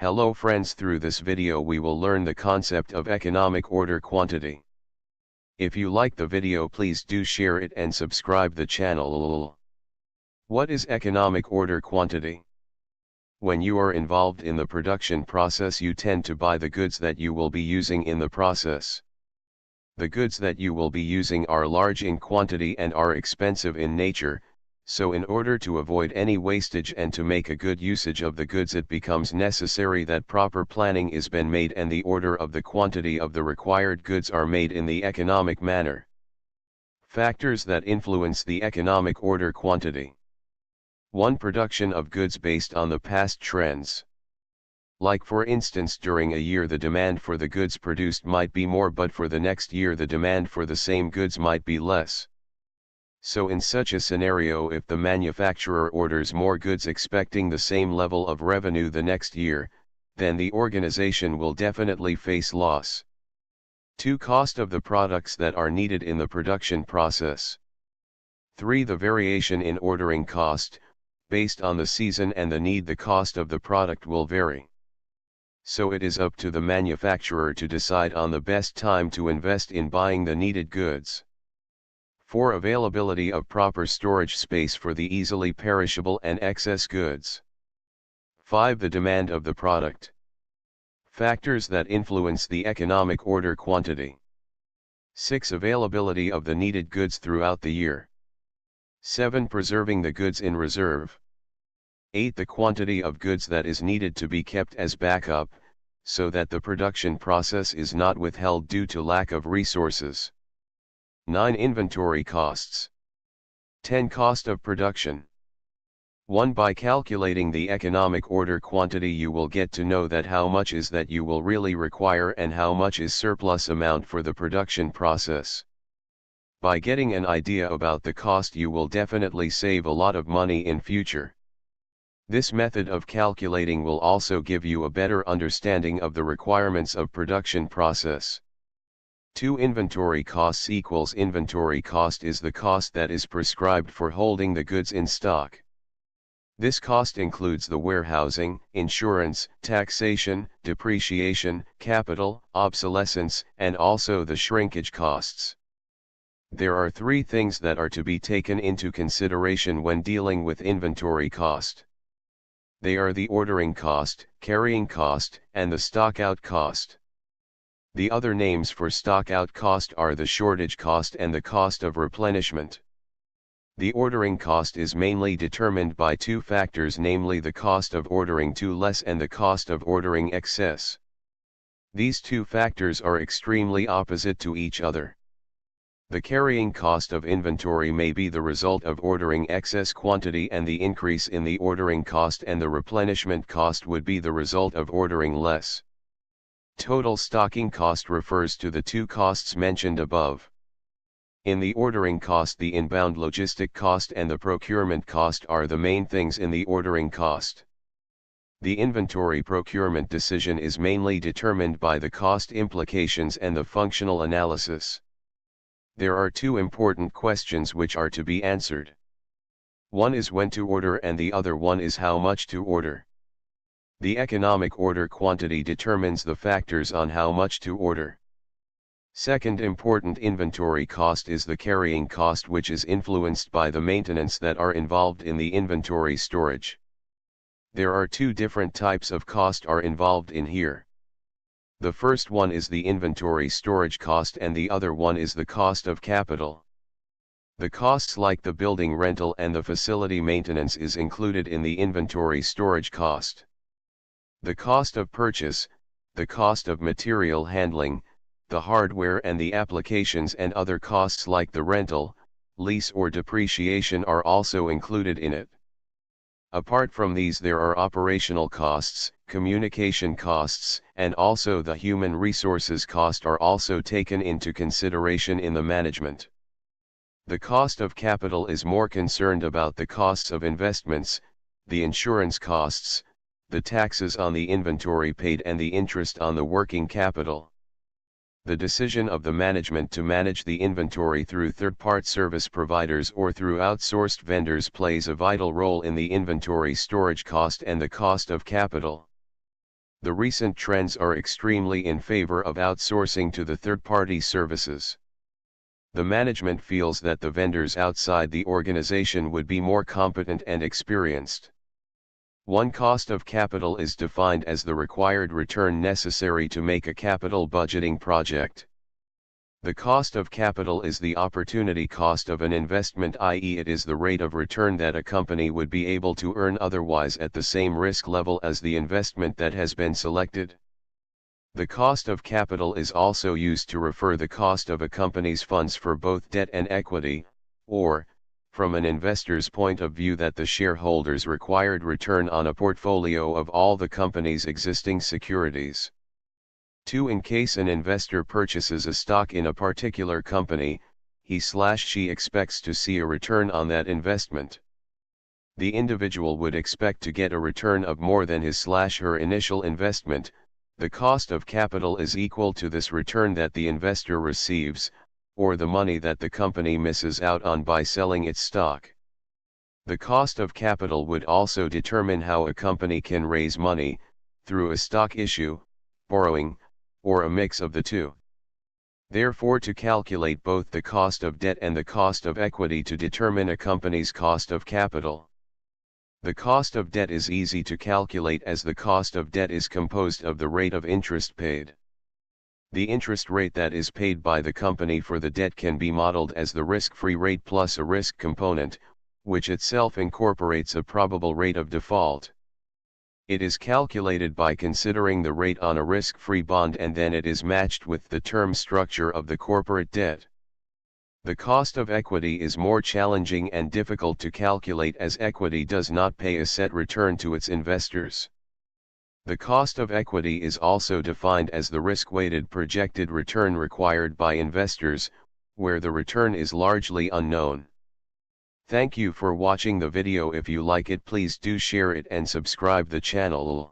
Hello friends, through this video we will learn the concept of economic order quantity. If you like the video, please do share it and subscribe the channel. What is economic order quantity? When you are involved in the production process, you tend to buy the goods that you will be using in the process. The goods that you will be using are large in quantity and are expensive in nature, so in order to avoid any wastage and to make a good usage of the goods, it becomes necessary that proper planning is been made and the order of the quantity of the required goods are made in the economic manner. Factors that influence the economic order quantity. 1. Production of goods based on the past trends. Like for instance, during a year the demand for the goods produced might be more, but for the next year the demand for the same goods might be less. So in such a scenario, if the manufacturer orders more goods expecting the same level of revenue the next year, then the organization will definitely face loss. 2. Cost of the products that are needed in the production process. 3. The variation in ordering cost. Based on the season and the need, the cost of the product will vary. So it is up to the manufacturer to decide on the best time to invest in buying the needed goods. 4. Availability of proper storage space for the easily perishable and excess goods. 5. The demand of the product. Factors that influence the economic order quantity. 6. Availability of the needed goods throughout the year. 7. Preserving the goods in reserve. 8. The quantity of goods that is needed to be kept as backup, so that the production process is not withheld due to lack of resources. 9. Inventory costs. 10. Cost of production. 1. By calculating the economic order quantity, you will get to know that how much is that you will really require and how much is surplus amount for the production process. By getting an idea about the cost, you will definitely save a lot of money in future. This method of calculating will also give you a better understanding of the requirements of production process. 2. Inventory costs equals inventory cost is the cost that is prescribed for holding the goods in stock. This cost includes the warehousing, insurance, taxation, depreciation, capital, obsolescence, and also the shrinkage costs. There are 3 things that are to be taken into consideration when dealing with inventory cost. They are the ordering cost, carrying cost, and the stock out cost. The other names for stock out cost are the shortage cost and the cost of replenishment. The ordering cost is mainly determined by 2 factors, namely the cost of ordering too less and the cost of ordering excess. These 2 factors are extremely opposite to each other. The carrying cost of inventory may be the result of ordering excess quantity, and the increase in the ordering cost and the replenishment cost would be the result of ordering less. Total stocking cost refers to the 2 costs mentioned above. In the ordering cost, the inbound logistic cost and the procurement cost are the main things in the ordering cost. The inventory procurement decision is mainly determined by the cost implications and the functional analysis. There are 2 important questions which are to be answered. One is when to order and the other one is how much to order. The economic order quantity determines the factors on how much to order. Second important inventory cost is the carrying cost, which is influenced by the maintenance that are involved in the inventory storage. There are 2 different types of cost are involved in here. The first one is the inventory storage cost and the other one is the cost of capital. The costs like the building rental and the facility maintenance is included in the inventory storage cost. The cost of purchase, the cost of material handling, the hardware and the applications and other costs like the rental, lease or depreciation are also included in it. Apart from these, there are operational costs, communication costs, and also the human resources cost are also taken into consideration in the management. The cost of capital is more concerned about the costs of investments, the insurance costs, the taxes on the inventory paid and the interest on the working capital. The decision of the management to manage the inventory through third-party service providers or through outsourced vendors plays a vital role in the inventory storage cost and the cost of capital. The recent trends are extremely in favor of outsourcing to the third-party services. The management feels that the vendors outside the organization would be more competent and experienced. One cost of capital is defined as the required return necessary to make a capital budgeting project. The cost of capital is the opportunity cost of an investment, i.e., it is the rate of return that a company would be able to earn otherwise at the same risk level as the investment that has been selected. The cost of capital is also used to refer the cost of a company's funds for both debt and equity, or, from an investor's point of view, that the shareholders' required return on a portfolio of all the company's existing securities. 2. In case an investor purchases a stock in a particular company, he/she expects to see a return on that investment. The individual would expect to get a return of more than his/her initial investment. The cost of capital is equal to this return that the investor receives, or the money that the company misses out on by selling its stock. The cost of capital would also determine how a company can raise money, through a stock issue, borrowing, or a mix of the two. Therefore, to calculate both the cost of debt and the cost of equity to determine a company's cost of capital. The cost of debt is easy to calculate, as the cost of debt is composed of the rate of interest paid. The interest rate that is paid by the company for the debt can be modeled as the risk-free rate plus a risk component, which itself incorporates a probable rate of default. It is calculated by considering the rate on a risk-free bond, and then it is matched with the term structure of the corporate debt. The cost of equity is more challenging and difficult to calculate, as equity does not pay a set return to its investors. The cost of equity is also defined as the risk-weighted projected return required by investors, where the return is largely unknown. Thank you for watching the video. If you like it, please do share it and subscribe the channel.